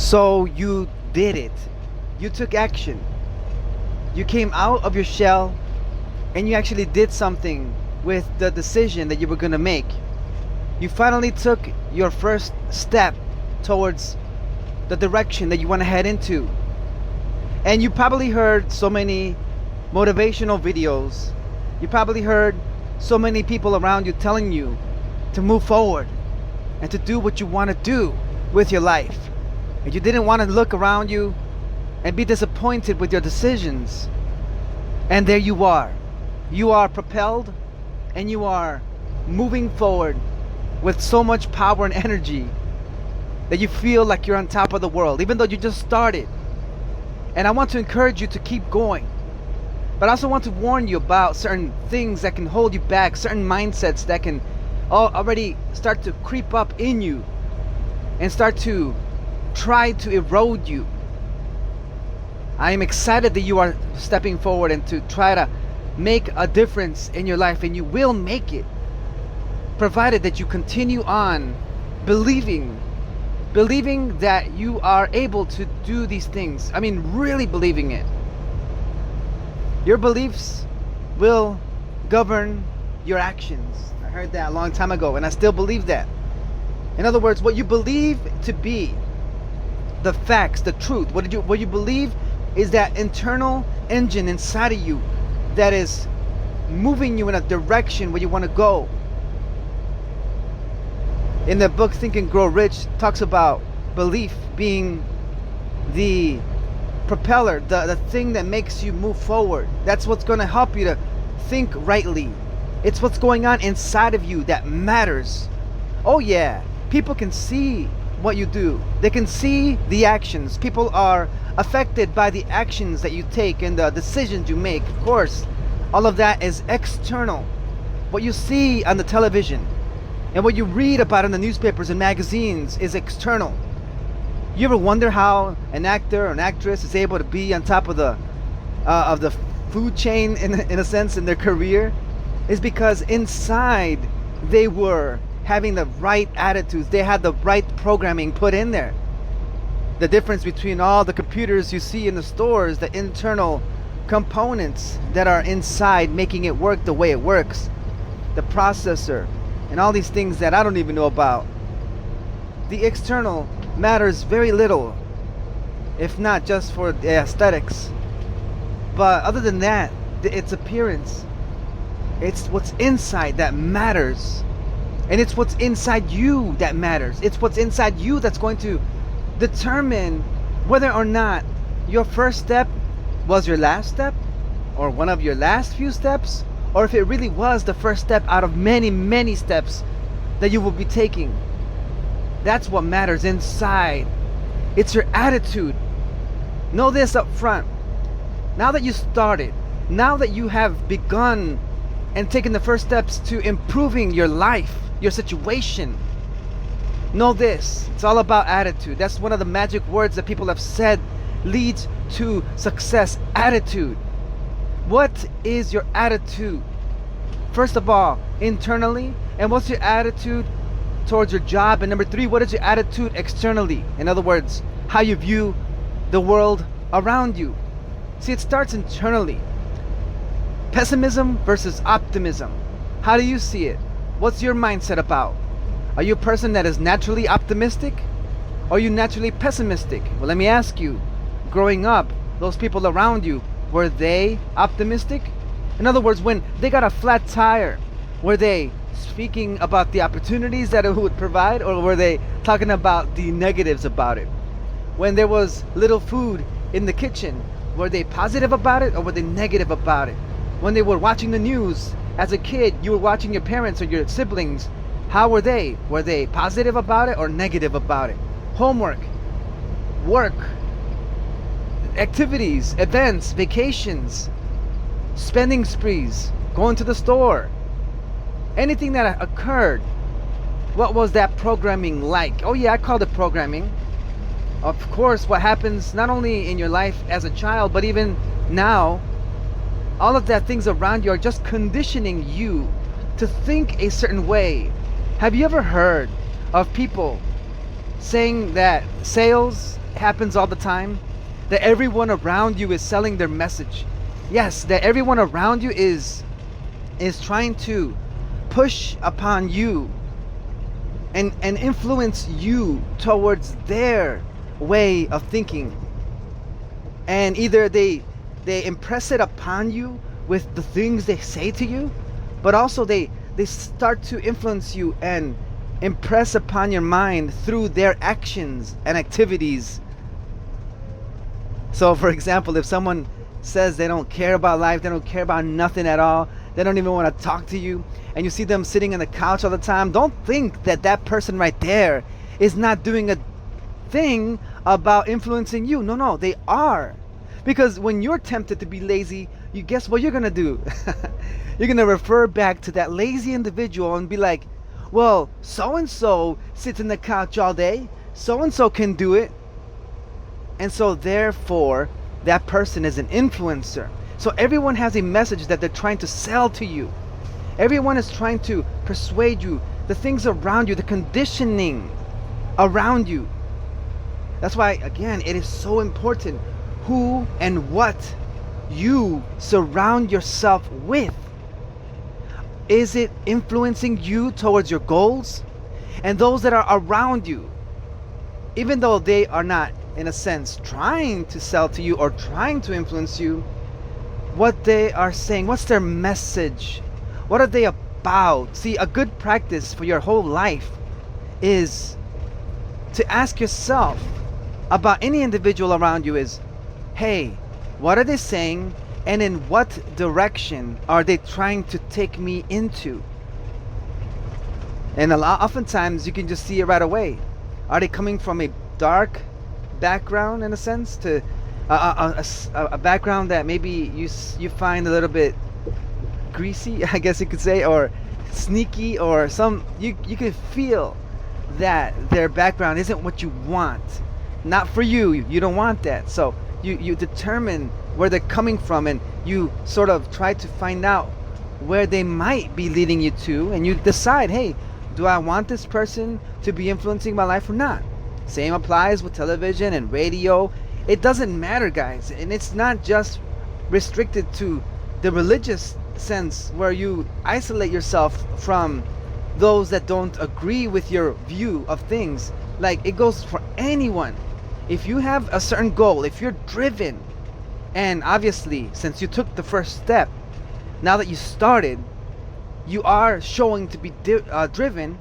So you did it. You took action. You came out of your shell and you actually did something with the decision that you were going to make. You finally took your first step towards the direction that you want to head into. And you probably heard so many motivational videos. You probably heard so many people around you telling you to move forward and to do what you want to do with your life. And you didn't want to look around you and be disappointed with your decisions. And there you are. You are propelled and you are moving forward with so much power and energy that you feel like you're on top of the world, even though you just started. And I want to encourage you to keep going. But I also want to warn you about certain things that can hold you back, certain mindsets that can already start to creep up in you and start to try to erode you. I am excited that you are stepping forward and to try to make a difference in your life, and you will make it, provided that you continue on believing that you are able to do these things. I mean, really believing it. Your beliefs will govern your actions. I heard that a long time ago, and I still believe that. In other words, what you believe to be the facts, the truth, what you believe is that internal engine inside of you that is moving you in a direction where you want to go. In the book Think and Grow Rich, talks about belief being the propeller, the thing that makes you move forward. That's what's going to help you to think rightly. It's what's going on inside of you that matters. Oh yeah, people can see what you do. They can see the actions. People are affected by the actions that you take and the decisions you make. Of course, all of that is external. What you see on the television and what you read about in the newspapers and magazines is external. You ever wonder how an actor or an actress is able to be on top of the food chain in a sense in their career? Is because inside they were having the right attitudes. They had the right programming put in there. The difference between all the computers you see in the stores, the internal components that are inside making it work the way it works, the processor, and all these things that I don't even know about. The external matters very little, if not just for the aesthetics. But other than that, its appearance, it's what's inside that matters. And it's what's inside you that matters. It's what's inside you that's going to determine whether or not your first step was your last step, or one of your last few steps, or if it really was the first step out of many, many steps that you will be taking. That's what matters inside. It's your attitude. Know this up front. Now that you started, now that you have begun and taken the first steps to improving your life, your situation, know this. It's all about attitude. That's one of the magic words that people have said leads to success. Attitude. What is your attitude? First of all, internally, and what's your attitude towards your job? And number three, what is your attitude externally? In other words, how you view the world around you. See, it starts internally. Pessimism versus optimism. How do you see it? What's your mindset about? Are you a person that is naturally optimistic? Or are you naturally pessimistic? Well, let me ask you, growing up, those people around you, were they optimistic? In other words, when they got a flat tire, were they speaking about the opportunities that it would provide, or were they talking about the negatives about it? When there was little food in the kitchen, were they positive about it, or were they negative about it? When they were watching the news, as a kid, you were watching your parents or your siblings, how were they? Were they positive about it or negative about it? Homework, work, activities, events, vacations, spending sprees, going to the store, anything that occurred, what was that programming like? Oh yeah, I called it programming. Of course, what happens not only in your life as a child, but even now, all of that things around you are just conditioning you to think a certain way. Have you ever heard of people saying that sales happens all the time? That everyone around you is selling their message. Yes, that everyone around you is trying to push upon you and influence you towards their way of thinking. And either they impress it upon you with the things they say to you, but also they start to influence you and impress upon your mind through their actions and activities. So for example, if someone says they don't care about life, they don't care about nothing at all, they don't even want to talk to you, and you see them sitting on the couch all the time, don't think that that person right there is not doing a thing about influencing you. No, they are. Because when you're tempted to be lazy, you guess what you're gonna do? You're gonna refer back to that lazy individual and be like, well, so and so sits in the couch all day, so and so can do it. And so therefore that person is an influencer. So everyone has a message that they're trying to sell to you. Everyone is trying to persuade you, the things around you, the conditioning around you. That's why, again, it is so important who and what you surround yourself with. Is it influencing you towards your goals? And those that are around you, even though they are not, in a sense, trying to sell to you or trying to influence you, what they are saying, what's their message? What are they about? See, a good practice for your whole life is to ask yourself about any individual around you is, hey, what are they saying, and in what direction are they trying to take me into? And oftentimes you can just see it right away. Are they coming from a dark background, in a sense, to a background that maybe you find a little bit greasy, I guess you could say, or sneaky, or some you can feel that their background isn't what you want, not for you. You don't want that. So you determine where they're coming from, and you sort of try to find out where they might be leading you to, and you decide, hey, do I want this person to be influencing my life or not? Same applies with television and radio. It doesn't matter, guys. And it's not just restricted to the religious sense where you isolate yourself from those that don't agree with your view of things. Like, it goes for anyone. If you have a certain goal, if you're driven, and obviously since you took the first step, now that you started, you are showing to be driven,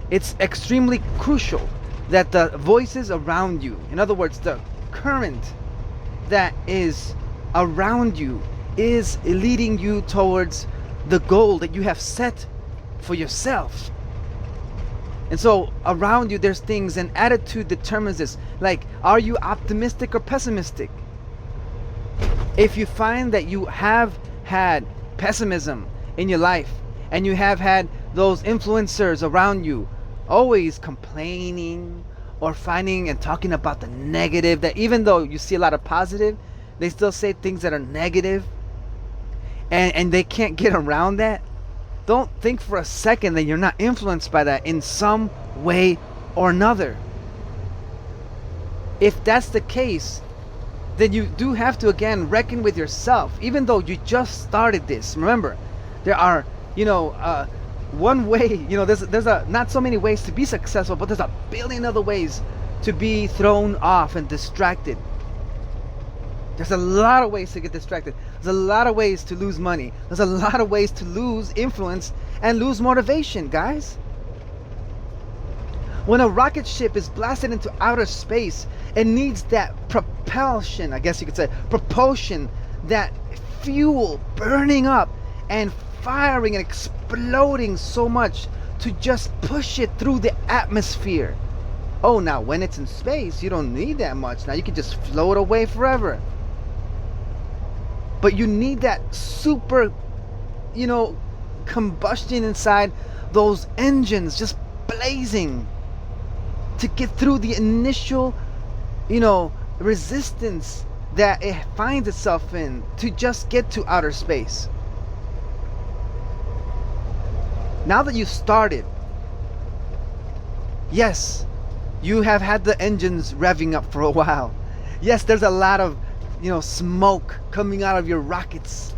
it's extremely crucial that the voices around you, in other words, the current that is around you, is leading you towards the goal that you have set for yourself. And so around you there's things, and attitude determines this. Like, are you optimistic or pessimistic? If you find that you have had pessimism in your life, and you have had those influencers around you always complaining or finding and talking about the negative, that even though you see a lot of positive, they still say things that are negative, and they can't get around that, don't think for a second that you're not influenced by that in some way or another. If that's the case, then you do have to again reckon with yourself. Even though you just started this, remember, there are, one way, there's not so many ways to be successful, but there's a billion other ways to be thrown off and distracted. There's a lot of ways to get distracted. There's a lot of ways to lose money. There's a lot of ways to lose influence and lose motivation, guys. When a rocket ship is blasted into outer space, it needs that propulsion, I guess you could say, propulsion, that fuel burning up and firing and exploding so much to just push it through the atmosphere. Oh, now when it's in space, you don't need that much. Now you can just float away forever. But you need that super, combustion inside those engines just blazing to get through the initial, resistance that it finds itself in to just get to outer space. Now that you started, yes, You have had the engines revving up for a while. Yes, there's a lot of, smoke coming out of your rockets.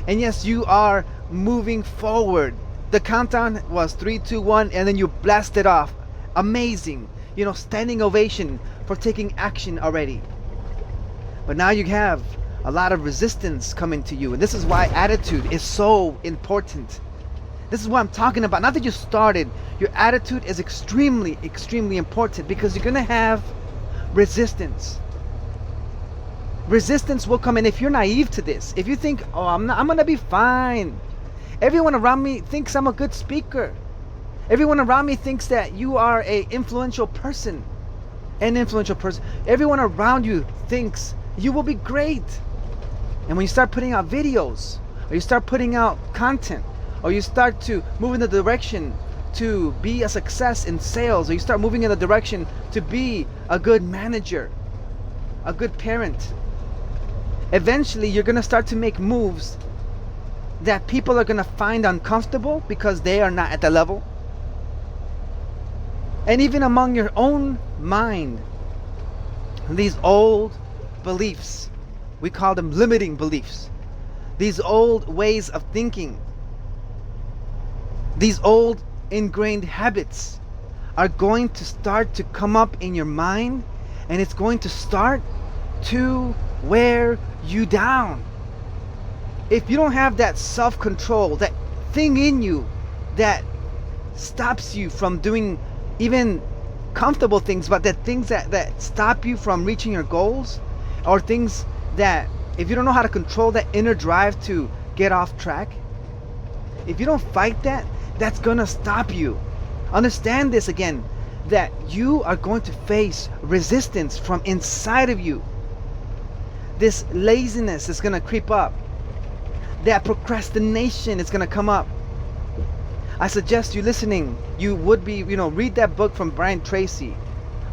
And yes, you are moving forward. The countdown was 3, 2, 1, and then you blasted off. Amazing. Standing ovation for taking action already. But now you have a lot of resistance coming to you. And this is why attitude is so important. This is what I'm talking about. Not that you started. Your attitude is extremely, extremely important, because you're going to have resistance. Resistance will come in if you're naive to this. If you think, oh, I'm going to be fine. Everyone around me thinks I'm a good speaker. Everyone around me thinks that you are an influential person. Everyone around you thinks you will be great. And when you start putting out videos, or you start putting out content, or you start to move in the direction to be a success in sales, or you start moving in the direction to be a good manager, a good parent, eventually you're going to start to make moves that people are going to find uncomfortable because they are not at the level. And even among your own mind, these old beliefs, we call them limiting beliefs, these old ways of thinking, these old ingrained habits are going to start to come up in your mind, and it's going to start to wear you down. If you don't have that self-control, that thing in you that stops you from doing even comfortable things, but that things that stop you from reaching your goals, or things that, if you don't know how to control that inner drive to get off track, if you don't fight that, that's gonna stop you. Understand this again, that you are going to face resistance from inside of you. This laziness is gonna creep up. That procrastination is gonna come up. I suggest you listening, you would be, read that book from Brian Tracy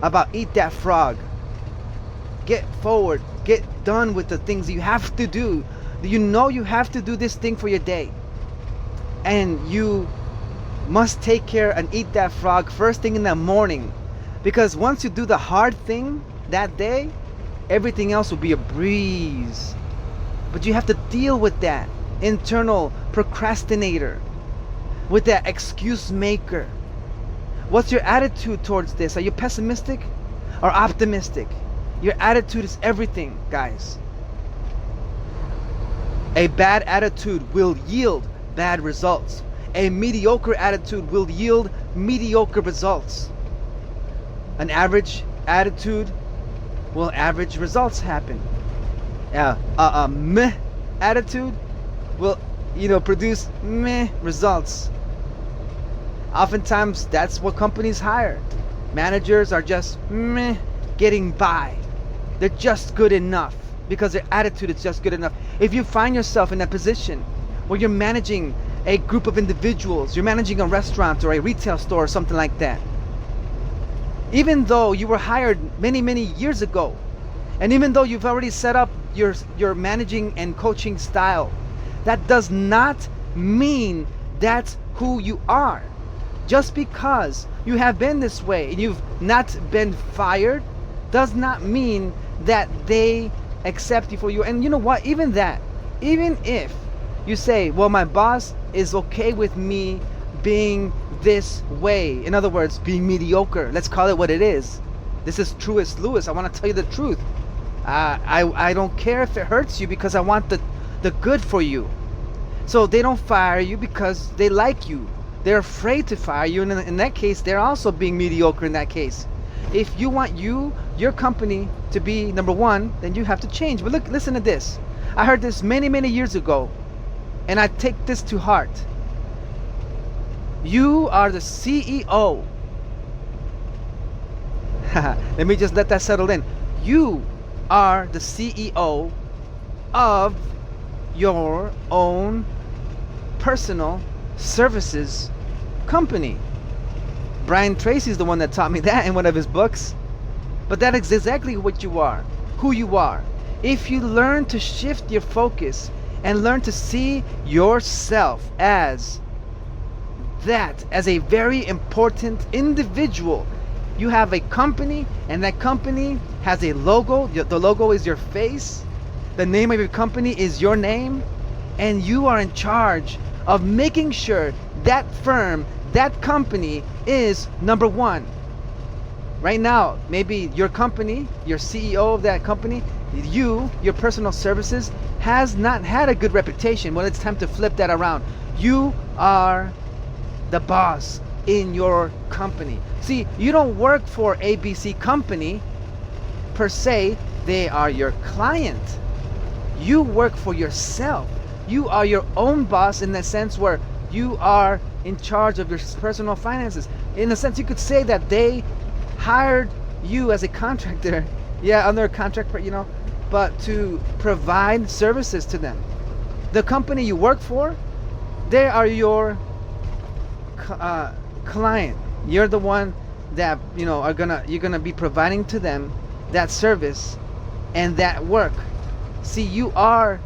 about Eat That Frog. Get forward, get done with the things you have to do. You have to do this thing for your day. And you must take care and eat that frog first thing in the morning. Because once you do the hard thing that day, everything else will be a breeze. But you have to deal with that internal procrastinator, with that excuse maker. What's your attitude towards this? Are you pessimistic or optimistic? Your attitude is everything, guys. A bad attitude will yield bad results. A mediocre attitude will yield mediocre results. An average attitude will average results happen. A meh attitude will, produce meh results. Oftentimes, that's what companies hire. Managers are just meh, getting by. They're just good enough because their attitude is just good enough. If you find yourself in a position where you're managing a group of individuals, you're managing a restaurant or a retail store or something like that, even though you were hired many, many years ago, and even though you've already set up your managing and coaching style, that does not mean that's who you are. Just because you have been this way and you've not been fired does not mean that they accept you for you. And you know what? Even if you say, well, my boss is okay with me being this way, in other words, being mediocre, let's call it what it is. This is truest Lewis. I want to tell you the truth. I don't care if it hurts you, because I want the good for you. So they don't fire you because they like you. They're afraid to fire you, and in that case, they're also being mediocre in that case. If you want your company to be number one, then you have to change. But look, listen to this. I heard this many, many years ago, and I take this to heart. You are the CEO. Let me just let that settle in. You are the CEO of your own personal services company. Brian Tracy is the one that taught me that in one of his books. But that is exactly what you are, who you are. If you learn to shift your focus and learn to see yourself as that, as a very important individual You have a company, and that company has a logo. The logo is your face. The name of your company is your name. And you are in charge of making sure that firm, that company is number one. Right now, maybe your company, your CEO of that company, your personal services has not had a good reputation. Well, it's time to flip that around. You are the boss in your company. See, you don't work for ABC company per se. They are your client. You work for yourself. You are your own boss in the sense where you are in charge of your personal finances. In a sense, you could say that they hired you as a contractor, yeah, under a contract, but to provide services to them. The company you work for, they are your client. You're the one that you're gonna be providing to them that service and that work. See, you are,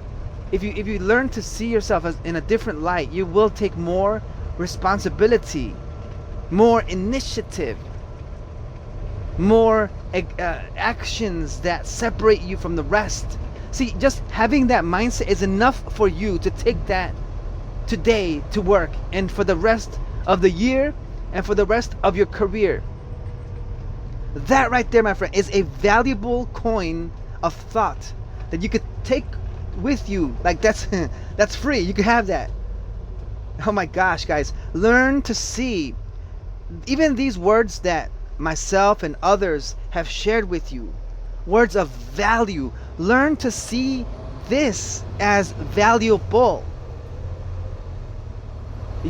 if you learn to see yourself as in a different light, you will take more responsibility, more initiative, more actions that separate you from the rest. See, just having that mindset is enough for you to take that today to work and for the rest of the year and for the rest of your career. That right there, my friend, is a valuable coin of thought that you could take with you. Like that's free. You can have that. Oh my gosh, guys, learn to see even these words that myself and others have shared with you, words of value. Learn to see this as valuable.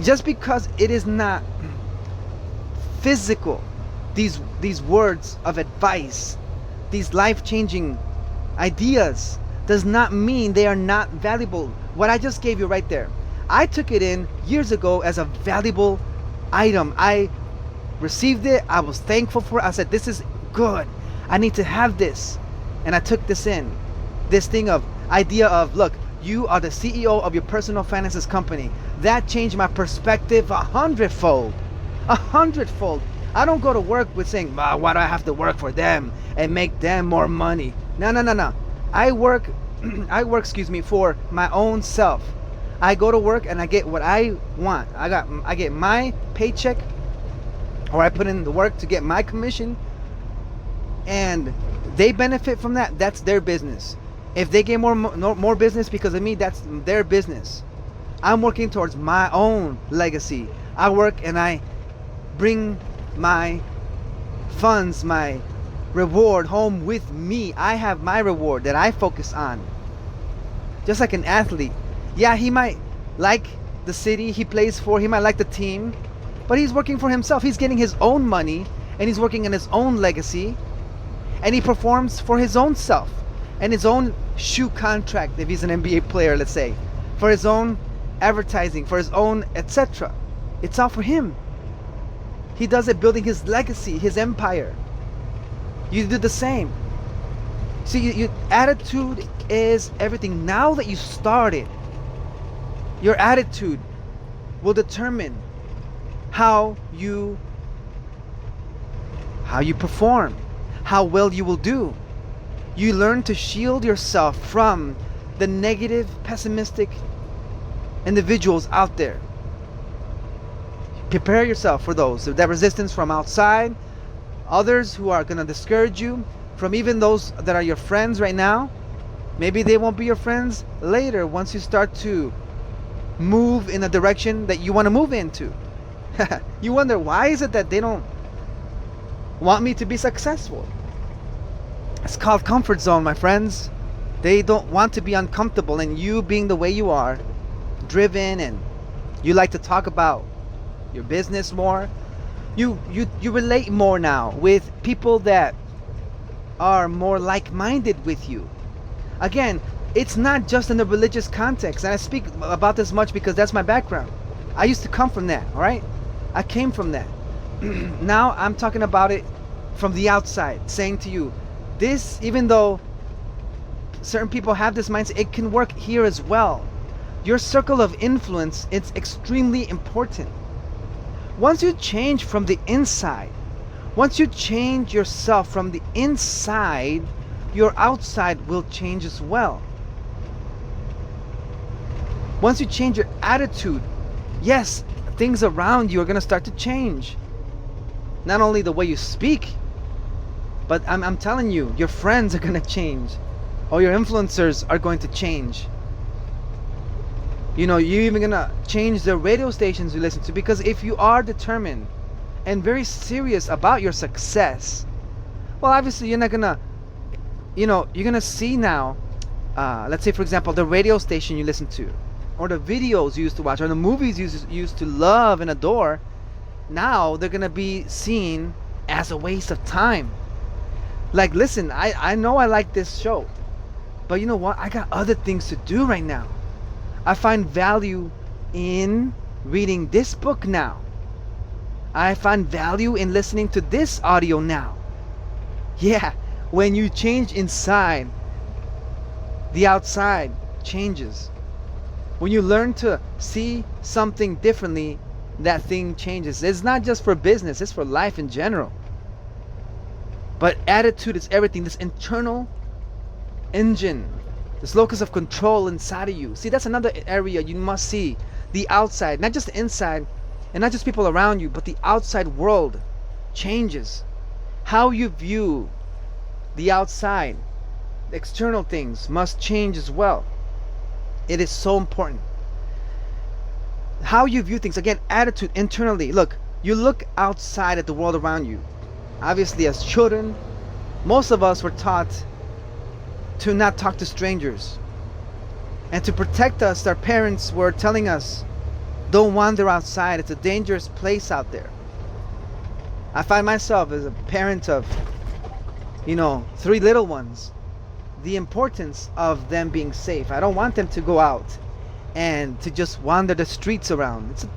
Just because it is not physical, these words of advice, these life-changing ideas, does not mean they are not valuable. What I just gave you right there, I took it in years ago as a valuable item. I received it. I was thankful for it. I said, this is good. I need to have this. And I took this in. This idea of, look, you are the CEO of your personal finances company. That changed my perspective 100-fold. 100-fold. I don't go to work with saying, why do I have to work for them and make them more money? No. I work for my own self. I go to work and I get what I want. I get my paycheck, or I put in the work to get my commission, and they benefit from that. That's their business. If they get more business because of me, that's their business. I'm working towards my own legacy. I work and I bring my funds, my reward home with me. I have my reward that I focus on. Just like an athlete. Yeah, he might like the city he plays for, he might like the team, but he's working for himself. He's getting his own money, and he's working on his own legacy, and he performs for his own self and his own shoe contract, if he's an NBA player, let's say, for his own advertising, for his own etc. It's all for him. He does it building his legacy, his empire. You do the same. See, your attitude is everything. Now that you started, your attitude will determine how you perform, how well you will do. You learn to shield yourself from the negative, pessimistic individuals out there. Prepare yourself for those. That resistance from outside, others who are going to discourage you, from even those that are your friends right now. Maybe they won't be your friends later once you start to move in a direction that you want to move into. You wonder, why is it that they don't want me to be successful? It's called comfort zone, my friends. They don't want to be uncomfortable, and you being the way you are, driven, and you like to talk about your business more, you relate more now with people that are more like-minded with you. Again, it's not just in the religious context, and I speak about this much because that's my background. I used to come from that, all right? I came from that. Now I'm talking about it from the outside, saying to you, this, even though certain people have this mindset, it can work here as well. Your circle of influence, it's extremely important. Once you change from the inside, Once you change yourself from the inside, your outside will change as well. Once you change your attitude, yes, things around you are going to start to change. Not only the way you speak, but I'm telling you, your friends are going to change. Or your influencers are going to change. You know, you're even going to change the radio stations you listen to. Because if you are determined and very serious about your success, well, obviously you're not going to, you know, you're going to see now, let's say, for example, the radio station you listen to, or the videos you used to watch, or the movies you used to love and adore, now they're going to be seen as a waste of time. Like, listen, I know I like this show, but you know what? I got other things to do right now. I find value in reading this book now. I find value in listening to this audio now. Yeah, when you change inside, the outside changes. When you learn to see something differently, that thing changes. It's not just for business, it's for life in general. But attitude is everything. This internal engine, this locus of control inside of you. See, that's another area you must see. The outside, not just the inside, and not just people around you, but the outside world changes. How you view the outside, the external things must change as well. It is so important. How you view things, again, attitude internally. Look, you look outside at the world around you. Obviously, as children, most of us were taught to not talk to strangers. And to protect us, our parents were telling us, don't wander outside. It's a dangerous place out there. I find myself as a parent of, 3 little ones, the importance of them being safe. I don't want them to go out and to just wander the streets around.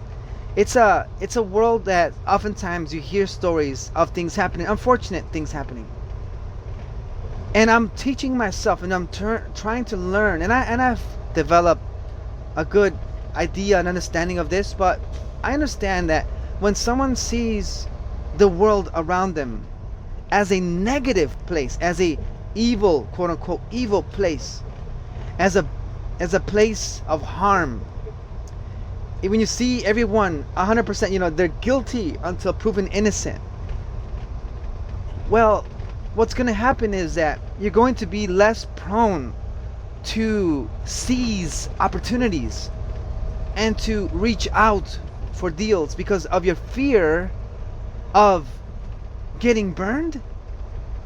It's a world that oftentimes you hear stories of things happening, unfortunate things happening. And I'm teaching myself, and I'm trying to learn, and I've developed a good idea and understanding of this. But I understand that when someone sees the world around them as a negative place, as a evil, quote unquote, evil place, as a place of harm, when you see everyone 100%, they're guilty until proven innocent, well, what's going to happen is that you're going to be less prone to seize opportunities and to reach out for deals, because of your fear of getting burned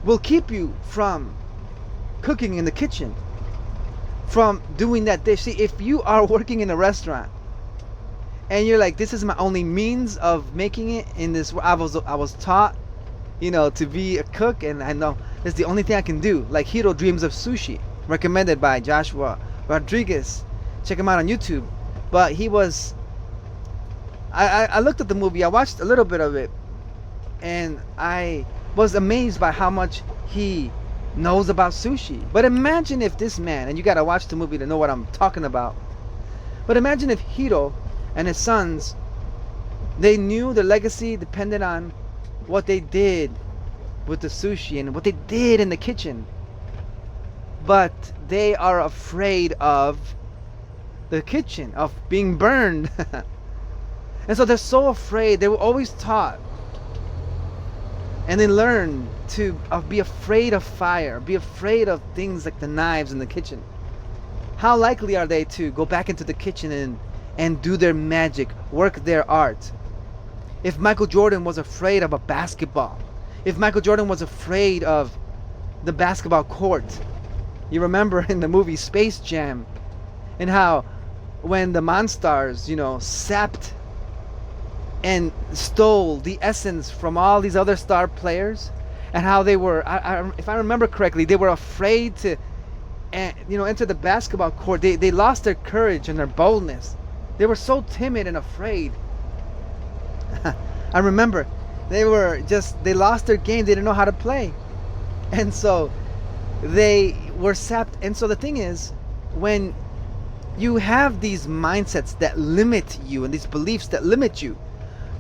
will keep you from cooking in the kitchen, from doing that dish. See, if you are working in a restaurant and you're like, this is my only means of making it in this, I was taught, to be a cook, and I know it's the only thing I can do. Like Hiro Dreams of Sushi, recommended by Joshua Rodriguez. Check him out on YouTube. But he was, I looked at the movie, I watched a little bit of it, and I was amazed by how much he knows about sushi. But imagine if this man, and you gotta watch the movie to know what I'm talking about, but imagine if Hiro and his sons, they knew their legacy depended on what they did with the sushi and what they did in the kitchen, but they are afraid of the kitchen, of being burned. And so they're so afraid. They were always taught, and they learn to be afraid of fire, be afraid of things like the knives in the kitchen. How likely are they to go back into the kitchen and do their magic, work their art? If Michael Jordan was afraid of a basketball, if Michael Jordan was afraid of the basketball court, you remember in the movie Space Jam, and how when the Monstars, sapped and stole the essence from all these other star players, and how they were, if I remember correctly, they were afraid to, enter the basketball court. They lost their courage and their boldness. They were so timid and afraid. I remember they lost their game. They didn't know how to play, and so they were sapped. And so the thing is, when you have these mindsets that limit you and these beliefs that limit you,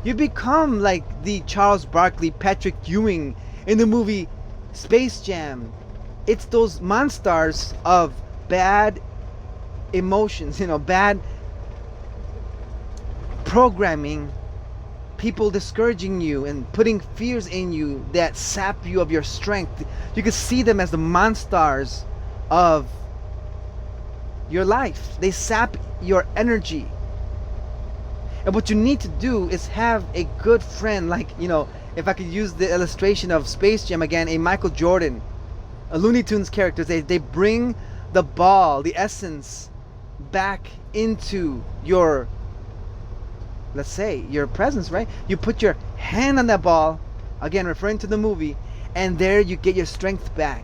You become like the Charles Barkley, Patrick Ewing in the movie Space Jam. It's those monsters of bad emotions, bad programming, people discouraging you and putting fears in you that sap you of your strength. You can see them as the monsters of your life. They sap your energy. And what you need to do is have a good friend, like, if I could use the illustration of Space Jam again, a Michael Jordan, a Looney Tunes character, they bring the ball, the essence, back into your, let's say, your presence, right? You put your hand on that ball, again, referring to the movie, and there you get your strength back.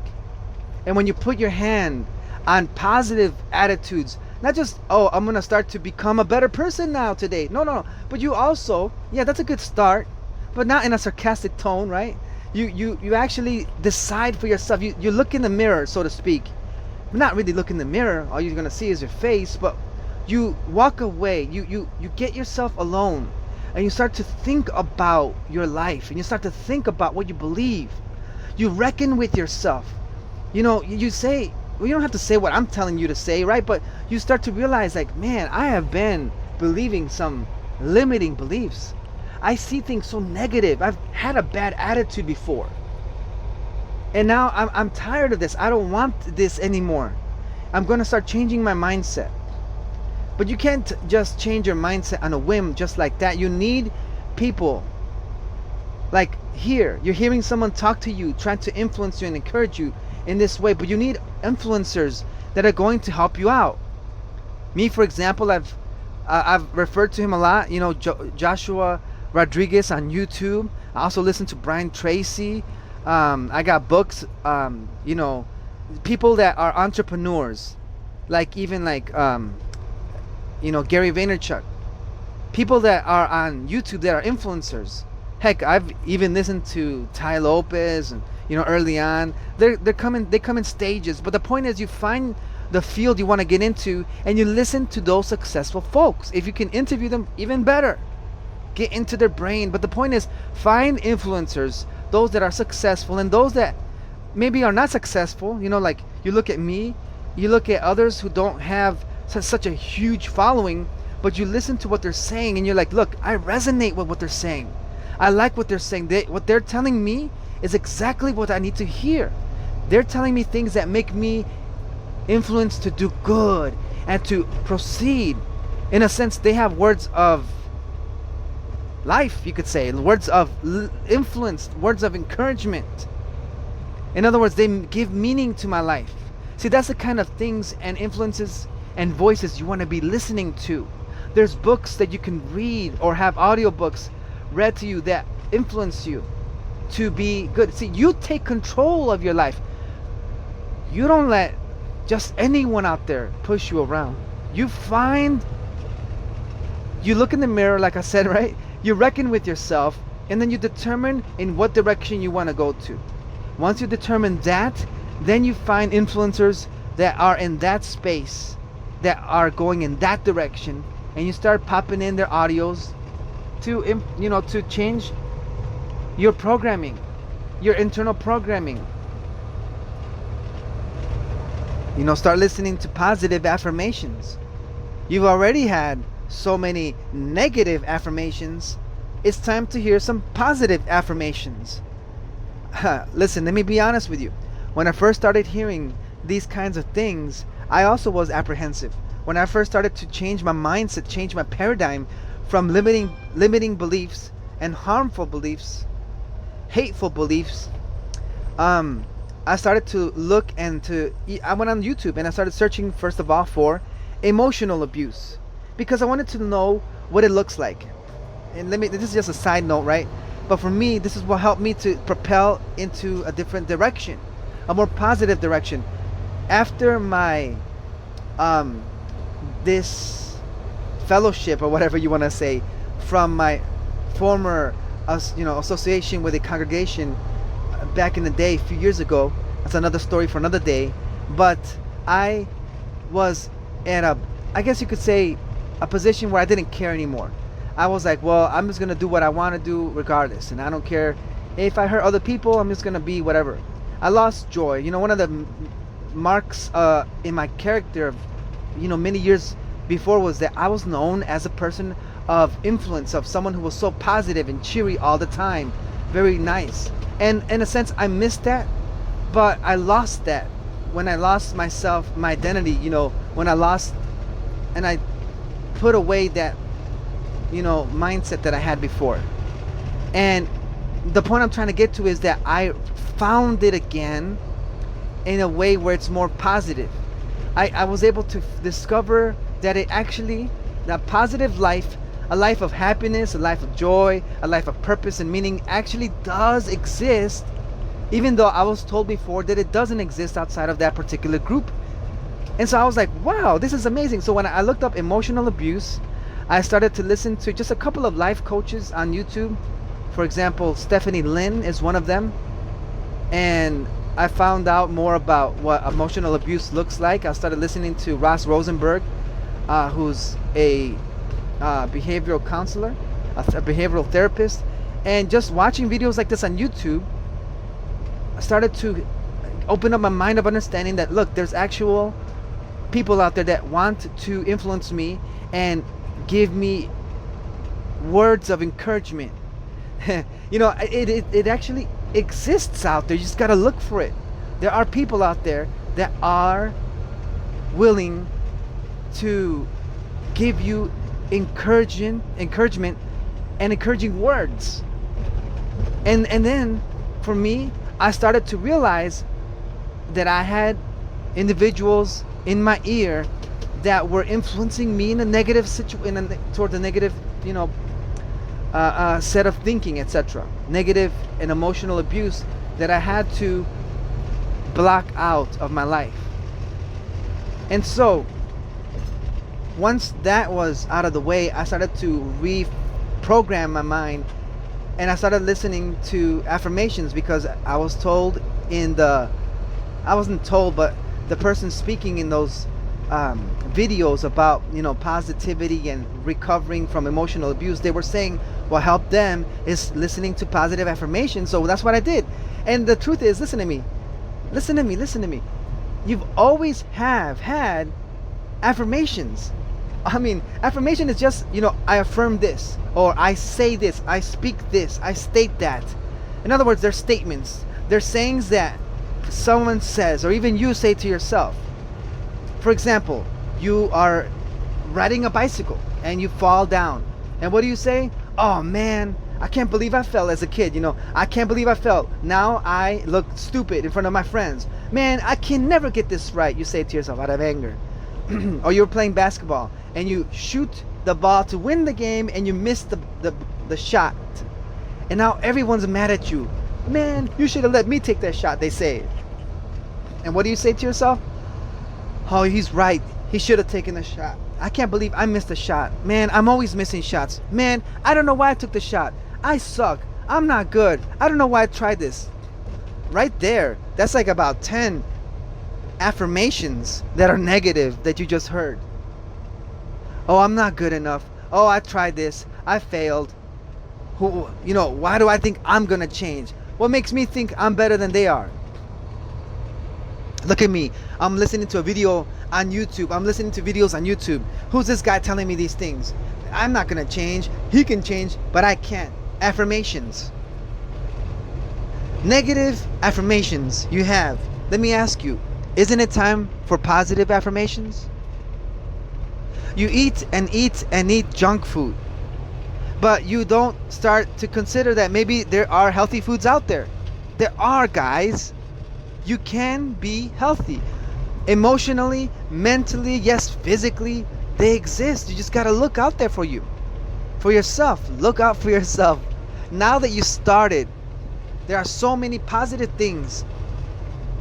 And when you put your hand on positive attitudes, not just, oh, I'm going to start to become a better person now today. No. But you also, yeah, that's a good start, but not in a sarcastic tone, right? You actually decide for yourself. You look in the mirror, so to speak. Not really look in the mirror. All you're going to see is your face, but you walk away. You get yourself alone, and you start to think about your life, and you start to think about what you believe. You reckon with yourself. You say, well, you don't have to say what I'm telling you to say, right? But you start to realize, like, man, I have been believing some limiting beliefs. I see things so negative. I've had a bad attitude before. And now I'm tired of this. I don't want this anymore. I'm going to start changing my mindset. But you can't just change your mindset on a whim just like that. You need people. Like here, you're hearing someone talk to you, trying to influence you and encourage you in this way. But you need influencers that are going to help you out. Me, for example, I've referred to him a lot. Joshua Rodriguez on YouTube. I also listen to Brian Tracy. I got books. People that are entrepreneurs, like even like Gary Vaynerchuk. People that are on YouTube that are influencers. Heck, I've even listened to Ty Lopez and early on. They come in stages. But the point is, you find the field you want to get into and you listen to those successful folks. If you can interview them, even better. Get into their brain. But the point is, find influencers, those that are successful and those that maybe are not successful. Like you look at me, you look at others who don't have such a huge following, but you listen to what they're saying and you're like, look, I resonate with what they're saying. I like what they're saying. What they're telling me is exactly what I need to hear. They're telling me things that make me influenced to do good and to proceed. In a sense, they have words of life, you could say, words of influence, words of encouragement. In other words, they give meaning to my life. See, that's the kind of things and influences and voices you want to be listening to. There's books that you can read or have audiobooks read to you that influence you to be good. See, you take control of your life. You don't let just anyone out there push you around. You look in the mirror, like I said, right? You reckon with yourself, and then you determine in what direction you want to go to. Once you determine that, then you find influencers that are in that space, that are going in that direction, and you start popping in their audios to change your programming, your internal programming. Start listening to positive affirmations. You've already had so many negative affirmations. It's time to hear some positive affirmations. Listen, let me be honest with you. When I first started hearing these kinds of things, I also was apprehensive. When I first started to change my mindset, change my paradigm from limiting beliefs and harmful beliefs, hateful beliefs, I started to look I went on YouTube and I started searching, first of all, for emotional abuse, because I wanted to know what it looks like. And this is just a side note, right? But for me, this is what helped me to propel into a different direction, a more positive direction. After my this fellowship, or whatever you want to say, from my former association with a congregation back in the day, a few years ago. That's another story for another day. But I was at I guess you could say, a position where I didn't care anymore. I was like, well, I'm just gonna do what I want to do regardless, and I don't care if I hurt other people. I'm just gonna be whatever. I lost joy. One of the marks in my character of many years before was that I was known as a person of influence, of someone who was so positive and cheery all the time, very nice. And in a sense, I missed that, but I lost that when I lost myself, my identity. When I lost and I put away that mindset that I had before. And the point I'm trying to get to is that I found it again in a way where it's more positive. I was able to discover that that positive life, a life of happiness, a life of joy, a life of purpose and meaning actually does exist, even though I was told before that it doesn't exist outside of that particular group. And so I was like, wow, this is amazing. So when I looked up emotional abuse, I started to listen to just a couple of life coaches on YouTube. For example, Stephanie Lynn is one of them. And I found out more about what emotional abuse looks like. I started listening to Ross Rosenberg, who's a behavioral counselor, a behavioral therapist. And just watching videos like this on YouTube, I started to open up my mind of understanding that, look, there's actual people out there that want to influence me and give me words of encouragement. It actually exists out there. You just got to look for it. There are people out there that are willing to give you encouragement and encouraging words. And then for me, I started to realize that I had individuals in my ear that were influencing me in a negative toward the negative, set of thinking, etc. Negative and emotional abuse that I had to block out of my life. And so once that was out of the way, I started to reprogram my mind, and I started listening to affirmations because I was told I wasn't told, but the person speaking in those videos about positivity and recovering from emotional abuse, they were saying what helped them is listening to positive affirmations. So that's what I did. And the truth is, listen to me. You've always have had affirmations. I mean, affirmation is just, I affirm this, or I say this, I speak this, I state that. In other words, they're statements. They're sayings that someone says, or even you say to yourself. For example, you are riding a bicycle and you fall down. And what do you say? Oh man, I can't believe I fell as a kid. I can't believe I fell. Now I look stupid in front of my friends. Man, I can never get this right, you say to yourself out of anger. Or you're playing basketball and you shoot the ball to win the game and you miss the shot. And now everyone's mad at you. Man, you should have let me take that shot, they say. And what do you say to yourself? Oh, he's right. He should have taken the shot. I can't believe I missed a shot. Man, I'm always missing shots. Man, I don't know why I took the shot. I suck. I'm not good. I don't know why I tried this. Right there. That's like about 10 affirmations that are negative that you just heard. Oh, I'm not good enough. Oh, I tried this. I failed. Why do I think I'm going to change? What makes me think I'm better than they are? Look at me. I'm listening to a video on YouTube. I'm listening to videos on YouTube. Who's this guy telling me these things? I'm not going to change. He can change, but I can't. Affirmations. Negative affirmations you have. Let me ask you, isn't it time for positive affirmations? You eat and eat and eat junk food, but you don't start to consider that maybe there are healthy foods out there. There are, guys. You can be healthy. Emotionally, mentally, yes, physically, they exist. You just got to look out there for yourself. Look out for yourself. Now that you started, there are so many positive things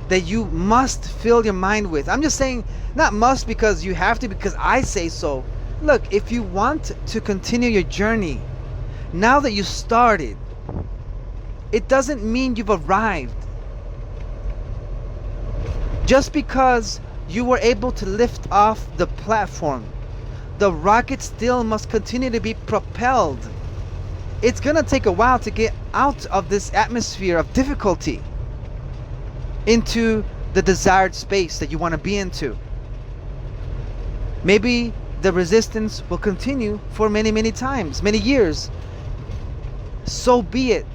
that you must fill your mind with. I'm just saying, not must because you have to, because I say so. Look, if you want to continue your journey, now that you started, it doesn't mean you've arrived. Just because you were able to lift off the platform the rocket still must continue to be propelled. It's gonna take a while to get out of this atmosphere of difficulty into the desired space that you want to be into. Maybe the resistance will continue for many, many times, many years. So be it.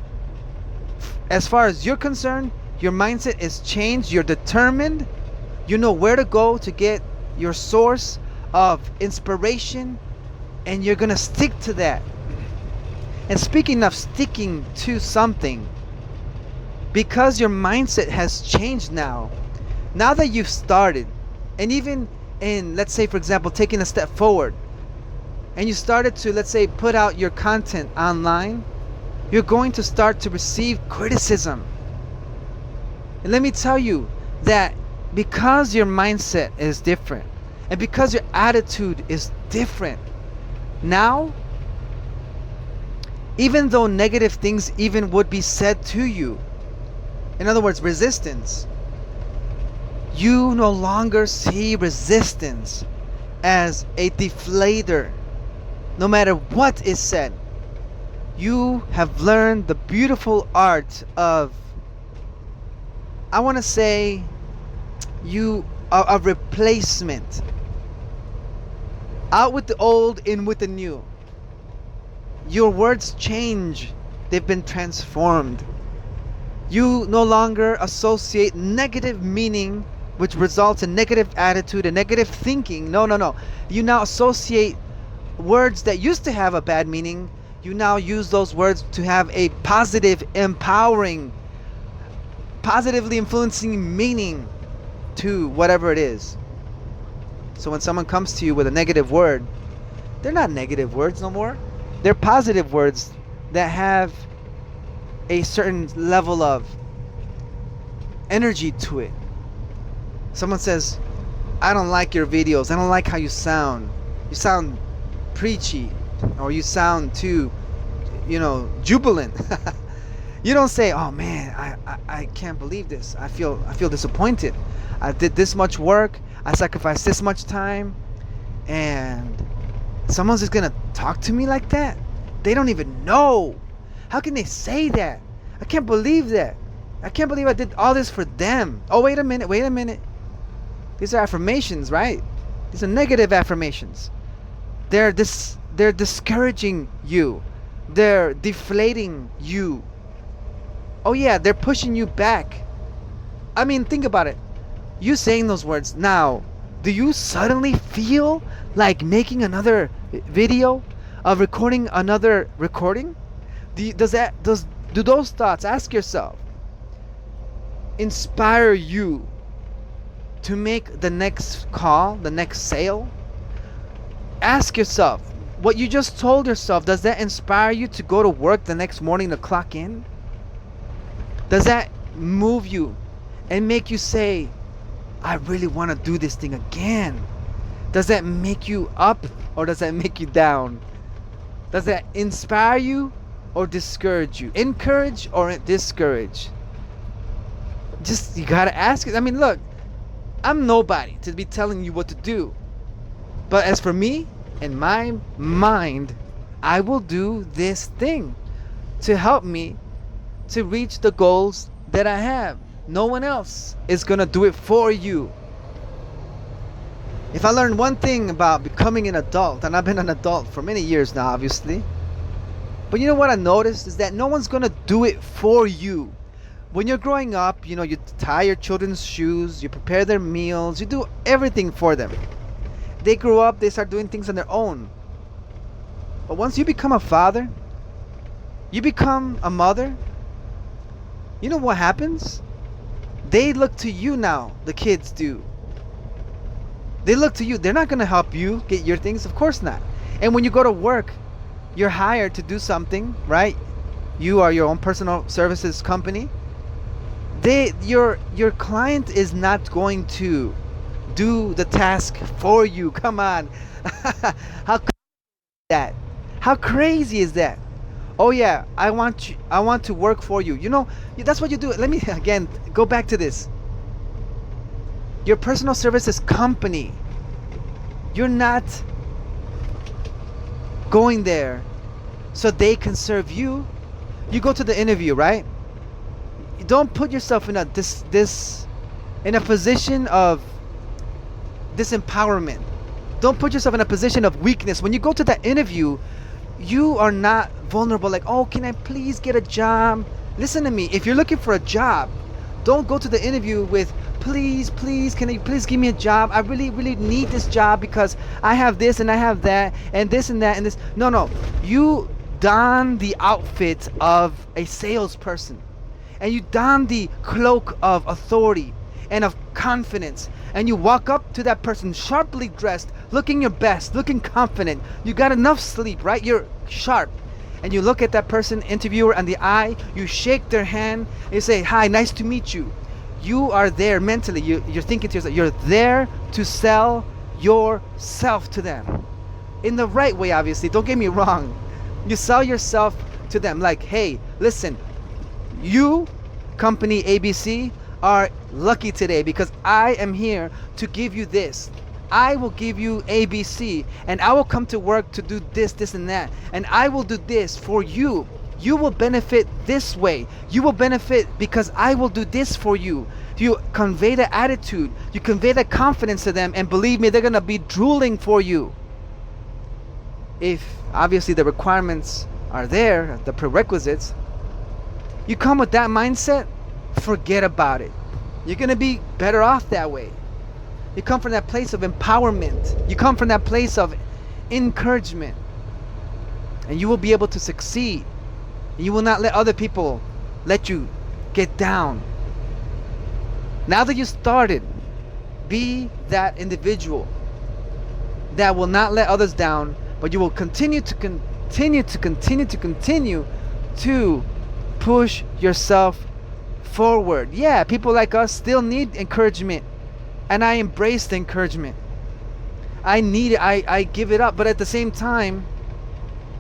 As far as you're concerned, your mindset is changed. You're determined. You know where to go to get your source of inspiration, and you're gonna stick to that. And speaking of sticking to something, because your mindset has changed now that you've started, and even in, let's say for example, taking a step forward, and you started to, let's say, put out your content online, you're going to start to receive criticism. And let me tell you that because your mindset is different, and because your attitude is different, now, even though negative things even would be said to you, in other words, resistance, you no longer see resistance as a deflator. No matter what is said, you have learned the beautiful art of, I want to say, a replacement. Out with the old, in with the new. Your words change. They've been transformed. You no longer associate negative meaning, which results in negative attitude and negative thinking. No. You now associate words that used to have a bad meaning. You now use those words to have a positive, empowering, positively influencing meaning to whatever it is. So when someone comes to you with a negative word, they're not negative words no more. They're positive words that have a certain level of energy to it. Someone says, I don't like your videos. I don't like how you sound. You sound preachy, or you sound too, jubilant. You don't say, oh man, I can't believe this. I feel disappointed. I did this much work. I sacrificed this much time, and someone's just gonna talk to me like that? They don't even know. How can they say that? I can't believe that. I can't believe I did all this for them. Oh, wait a minute. These are affirmations, right? These are negative affirmations. They're discouraging you. They're deflating you. Oh yeah, they're pushing you back. I mean, think about it. You saying those words now, do you suddenly feel like making another video, recording another recording? Do those thoughts, ask yourself, inspire you to make the next call, the next sale? Ask yourself, what you just told yourself, does that inspire you to go to work the next morning to clock in? Does that move you and make you say, I really want to do this thing again? Does that make you up, or does that make you down? Does that inspire you or discourage you? Encourage or discourage? Just, you gotta ask it. I mean, look, I'm nobody to be telling you what to do. But as for me, in my mind, I will do this thing to help me to reach the goals that I have. No one else is gonna do it for you. If I learned one thing about becoming an adult, and I've been an adult for many years now, obviously, but you know what I noticed is that no one's gonna do it for you. When you're growing up, you tie your children's shoes, you prepare their meals, you do everything for them. They grow up, they start doing things on their own. But once you become a father, you become a mother, you know what happens? They look to you now, the kids do. They look to you. They're not going to help you get your things, of course not. And when you go to work, you're hired to do something, right? You are your own personal services company. Your client is not going to do the task for you. Come on. How crazy is that? How crazy is that? Oh yeah, I want to work for you. That's what you do. Let me again go back to this. Your personal services company. You're not going there so they can serve you. You go to the interview, right? You don't put yourself in a in a position of disempowerment. Don't put yourself in a position of weakness. When you go to that interview, you are not vulnerable, like, oh, can I please get a job? Listen to me. If you're looking for a job, don't go to the interview with, please, can you please give me a job? I really, really need this job because I have this and I have that and this and that and this. No. You don the outfit of a salesperson, and you don the cloak of authority and of confidence, and you walk up to that person sharply dressed, looking your best, looking confident. You got enough sleep, right? You're sharp. And you look at that person, interviewer, in the eye, you shake their hand, and you say, hi, nice to meet you. You are there mentally. You're thinking to yourself, you're there to sell yourself to them. In the right way, obviously. Don't get me wrong. You sell yourself to them like, hey, listen, you, company ABC, are lucky today because I am here to give you this. I will give you ABC, and I will come to work to do this, this, and that. And I will do this for you. You will benefit this way. You will benefit because I will do this for you. You convey the attitude. You convey the confidence to them, and believe me, they're going to be drooling for you. If obviously the requirements are there, the prerequisites, you come with that mindset, forget about it. You're going to be better off that way. You come from that place of empowerment. You come from that place of encouragement. And you will be able to succeed. And you will not let other people let you get down. Now that you started, be that individual that will not let others down, but you will continue to push yourself forward. Yeah, people like us still need encouragement, and I embrace the encouragement. I need it. I give it up, but at the same time,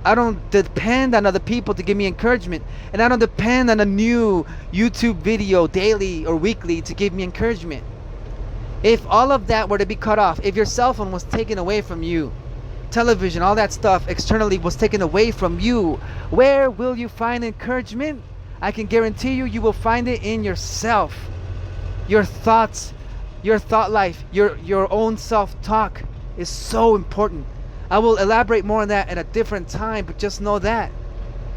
I don't depend on other people to give me encouragement, and I don't depend on a new YouTube video daily or weekly to give me encouragement. If all of that were to be cut off, if your cell phone was taken away from you, television, all that stuff externally was taken away from you, where will you find encouragement? I can guarantee you, you will find it in yourself. Your thoughts, your thought life, your own self-talk is so important. I will elaborate more on that at a different time, but just know that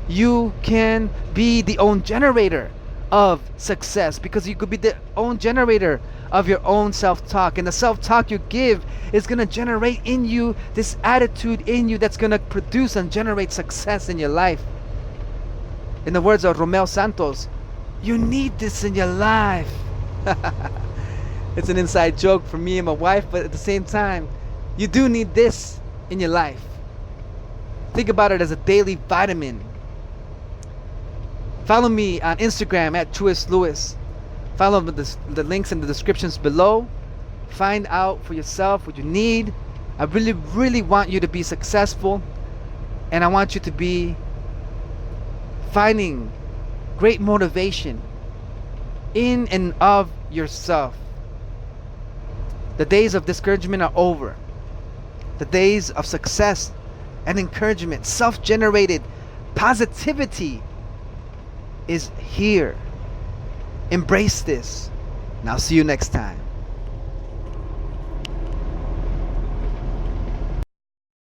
you can be the own generator of success, because you could be the own generator of your own self-talk, and the self-talk you give is going to generate in you this attitude in you that's going to produce and generate success in your life. In the words of Romeo Santos, you need this in your life. It's an inside joke for me and my wife, but at the same time, you do need this in your life. Think about it as a daily vitamin. Follow me on Instagram at TruestLewis. Follow the links in the descriptions below. Find out for yourself what you need. I really, really want you to be successful, and I want you to be finding great motivation in and of yourself. The days of discouragement are over. The days of success and encouragement, self-generated positivity is here. Embrace this. And I'll see you next time.